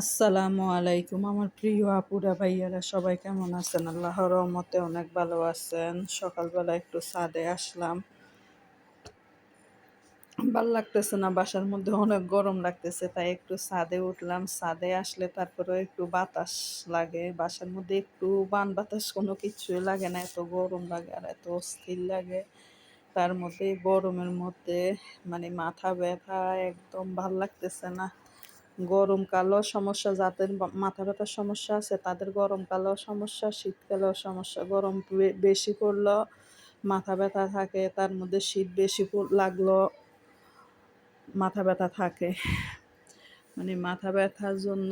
আসসালামু আলাইকুম আমার প্রিয় আপুরা ভাইয়ারা সবাই কেমন আছেন? আল্লাহর রহমতে অনেক ভালো আছেন। সকালবেলা একটু ছাদে আসলাম। ভাল লাগতেছে না, বাসার মধ্যে অনেক গরম লাগতেছে, তাই একটু ছাদে উঠলাম। ছাদে আসলে তারপরে একটু বাতাস লাগে, বাসার মধ্যে একটু বান বাতাস কোনো কিছুই লাগে না, এত গরম লাগে আর এত অস্থির লাগে। তার মধ্যে গরমের মধ্যে মাথা ব্যথা, একদম ভাল লাগতেছে না। গরমকালেও সমস্যা, যাদের মাথা ব্যথার সমস্যা আছে তাদের গরমকালেও সমস্যা, শীতকালেও সমস্যা। গরম বেশি পড়লেও মাথা ব্যথা থাকে, তার মধ্যে শীত বেশি লাগলো মাথা ব্যথা থাকে। মাথা ব্যথার জন্য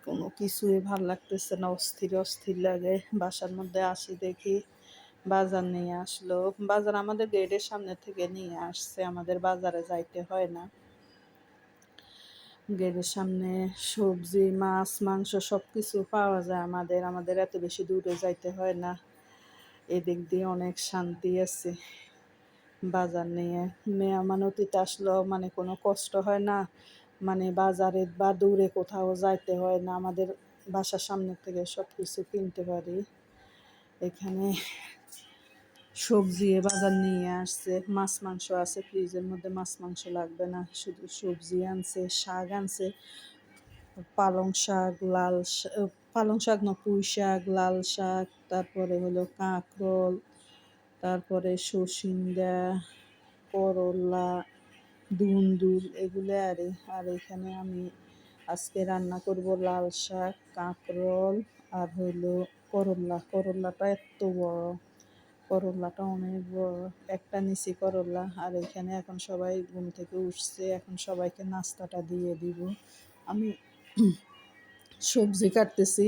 কোনো কিছুই ভাল লাগতেছে না, অস্থির অস্থির লাগে। বাসার মধ্যে আসি দেখি বাজার নিয়ে আসলো। বাজার আমাদের গেটের সামনে থেকে নিয়ে আসছে, আমাদের বাজারে যাইতে হয় না। গেটের সামনে সবজি, মাছ, মাংস সব কিছু পাওয়া যায়। আমাদের এত বেশি দূরে যাইতে হয় না, এদিক দিয়ে অনেক শান্তি আছে। বাজার নিয়ে মেহমান অতিথি আসলেও কোনো কষ্ট হয় না, বাজারে বা দূরে কোথাও যাইতে হয় না, আমাদের বাসার সামনে থেকে সব কিছু কিনতে পারি। এখানে সবজি বাজার নিয়ে আসছে, মাছ মাংস আছে ফ্রিজের মধ্যে, মাছ মাংস লাগবে না, শুধু সবজি আনছে, শাক আনছে, পালং শাক, পালং শাক না পুঁই শাক, লাল শাক, তারপরে হলো কাঁকরোল, তারপরে সচিন্দা, করলা, দুন্দুল, এগুলো আর এখানে আমি আজকে রান্না করব লাল শাক, কাঁকরোল আর হইলো করল্লাটা এত বড়, করল্লাটা অনেক বড়, একটা নিচি করল্লা। আর এখানে এখন সবাই ঘুম থেকে উঠছে, এখন সবাইকে নাস্তাটা দিয়ে দিব। আমি সবজি কাটতেছি,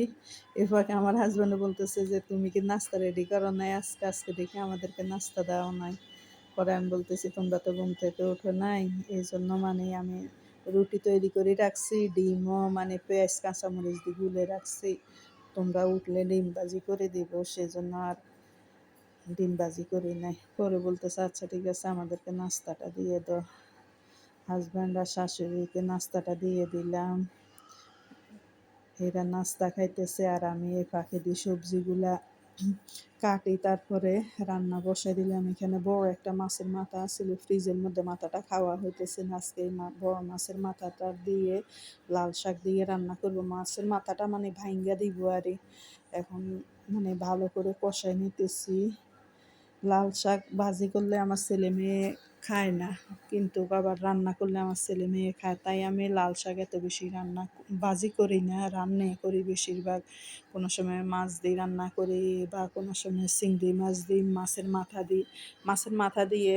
এরপর আমার হাজব্যান্ড বলতেছে যে তুমি কি নাস্তা রেডি করো নাই, আজকে আজকে দেখি আমাদেরকে নাস্তা দেওয়া নাই। পরে আমি বলতেছি তোমরা তো ঘুম থেকে ওঠো নাই, এই জন্য আমি রুটি তৈরি করে রাখছি, ডিমও পেঁয়াজ কাঁচামরিচ দিয়ে গুলে রাখছি, তোমরা উঠলে ডিম ভাজি করে দিব, সেজন্য আর ডিম ভাজি করি নাই। পরে বলতেছে আচ্ছা ঠিক আছে আমাদেরকে নাস্তাটা দিয়ে দাও। হাজব্যান্ড আর শাশুড়িকে নাস্তাটা দিয়ে দিলাম, এরা নাস্তা খাইতেছে আর আমি এই ফাঁকে দিয়ে সবজিগুলা কাটি, তারপরে রান্না বসাই দিলাম। এখানে বড় একটা মাছের মাথা ছিল ফ্রিজের মধ্যে, মাথাটা খাওয়া হইতেছে না, আজকে এই বড় মাছের মাথাটা দিয়ে লাল শাক দিয়ে রান্না করব। মাছের মাথাটা ভাইঙ্গা দিব আর এখন ভালো করে কষাই নিতেছি। লাল শাক ভাজি করলে আমার ছেলে মেয়ে খায় না, কিন্তু আবার রান্না করলে আমার ছেলে মেয়ে খায়, তাই আমি লাল শাক এত বেশি ভাজি করি না, রান্নাই করি বেশিরভাগ। কোনো সময় মাছ দিয়ে রান্না করি, বা কোনো সময় চিংড়ি মাছ দিই, মাছের মাথা দিয়ে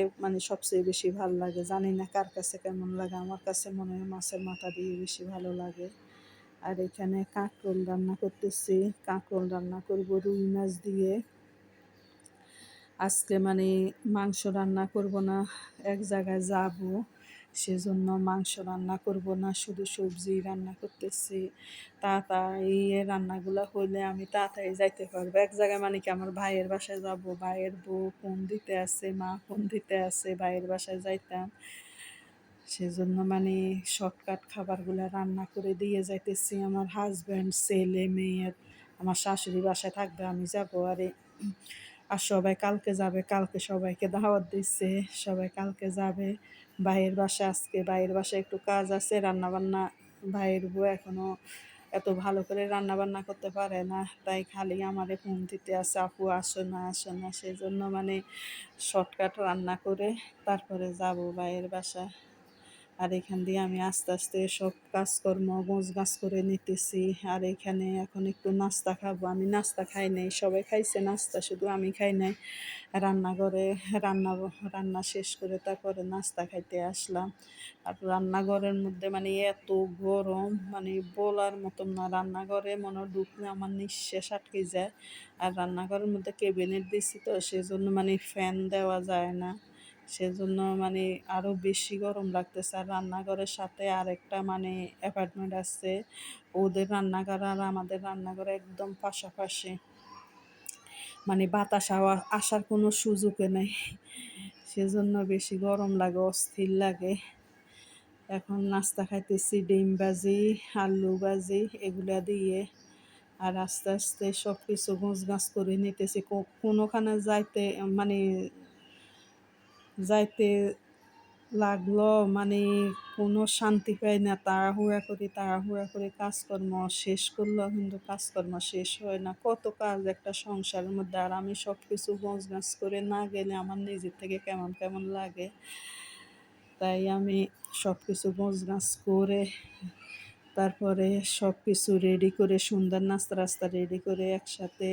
সবচেয়ে বেশি ভালো লাগে। জানি না কার কাছে কেমন লাগে, আমার কাছে মনে হয় মাছের মাথা দিয়ে বেশি ভালো লাগে। আর এখানে কাঁকরোল রান্না করতেছি, কাঁকরোল রান্না করব রুই মাছ দিয়ে। আজকে মাংস রান্না করব না, এক জায়গায় যাব, সেজন্য মাংস রান্না করব না, শুধু সবজি রান্না করতেছি। তাড়াতাড়ি রান্নাগুলো হইলে আমি তাড়াতাড়ি যাইতে পারবো এক জায়গায়, কি আমার ভাইয়ের বাসায় যাব, ভাইয়ের বউ ফোন দিতে আছে, মা ফোন দিতে আছে, ভাইয়ের বাসায় যাইতাম, সেজন্য শর্টকাট খাবারগুলো রান্না করে দিয়ে যাইতেছি। আমার হাজব্যান্ড, ছেলে মেয়ে, আমার শাশুড়ি বাসায় থাকবে, আমি যাবো আর সবাই কালকে যাবে, কালকে সবাইকে দাওয়াত দিচ্ছে, সবাই কালকে যাবে ভাইয়ের বাসায়। আজকে ভাইয়ের বাসায় একটু কাজ আছে, রান্নাবান্না, ভাইয়ের বউ এখনো এত ভালো করে রান্নাবান্না করতে পারে না, তাই খালি আমারে ফোন দিতে আছে, আপু আসো না আসো না, সেই জন্য শর্টকাট রান্না করে তারপরে যাব ভাইয়ের বাসায়। আর এখান দিয়ে আমি আস্তে আস্তে সব কাজকর্ম গোছগাছ করে নিতেছি। আর এখানে এখন একটু নাস্তা খাবো, আমি নাস্তা খাই নাই, সবাই খাইছে নাস্তা, শুধু আমি খাই নাই। রান্নাঘরে রান্না রান্না শেষ করে তারপরে নাস্তা খাইতে আসলাম। আর রান্নাঘরের মধ্যে এত গরম, বলার মতন না, রান্নাঘরে মনে ঢুকলে আমার নিঃশ্বাস আটকে যায়। আর রান্নাঘরের মধ্যে ক্যাবিনেট দিছি তো, সেজন্য ফ্যান দেওয়া যায় না, সেজন্য আরও বেশি গরম লাগতেছে। আর রান্নাঘরের সাথে আরেকটা অ্যাপার্টমেন্ট আছে, ওদের রান্নাঘর আর আমাদের রান্নাঘর একদম পাশাপাশি, বাতাস আসার কোনো সুযোগে নেই, সেজন্য বেশি গরম লাগে, অস্থির লাগে। এখন নাস্তা খাইতেছি ডিম ভাজি, আলু ভাজি এগুলা দিয়ে। আর আস্তে আস্তে সব কিছু গোছগাছ করে নিতেছি। কোনোখানে যাইতে মানে যাইতে লাগলো মানে কোনো শান্তি পাই না। তাড়াহুড়া করে কাজকর্ম শেষ করলেও কিন্তু কাজকর্ম শেষ হয় না। কত কাজ একটা সংসারের মধ্যে। আর আমি সব কিছু গোছগাছ করে না গেলে আমার নিজের থেকে কেমন কেমন লাগে। তাই আমি সব কিছু গোছগাছ করে তারপরে সব কিছু রেডি করে সুন্দর নাস্তা রাস্তা রেডি করে একসাথে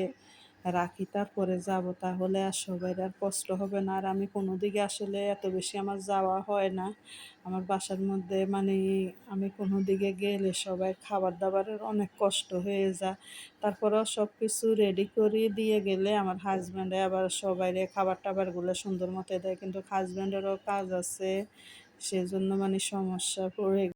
রাখি, তারপরে যাব। তাহলে আর সবাইর আর কষ্ট হবে না। আর আমি কোনো দিকে আসলে এত বেশি আমার যাওয়া হয় না। আমার বাসার মধ্যে মানে আমি কোনো দিকে গেলে সবাই খাবার দাবারের অনেক কষ্ট হয়ে যায়। তারপরেও সব কিছু রেডি করে দিয়ে গেলে আমার হাজব্যান্ডে আবার সবাইরে খাবার টাবারগুলো সুন্দর মতো দেয়। কিন্তু হাজব্যান্ডেরও কাজ আছে, সেজন্য মানে সমস্যা পড়ে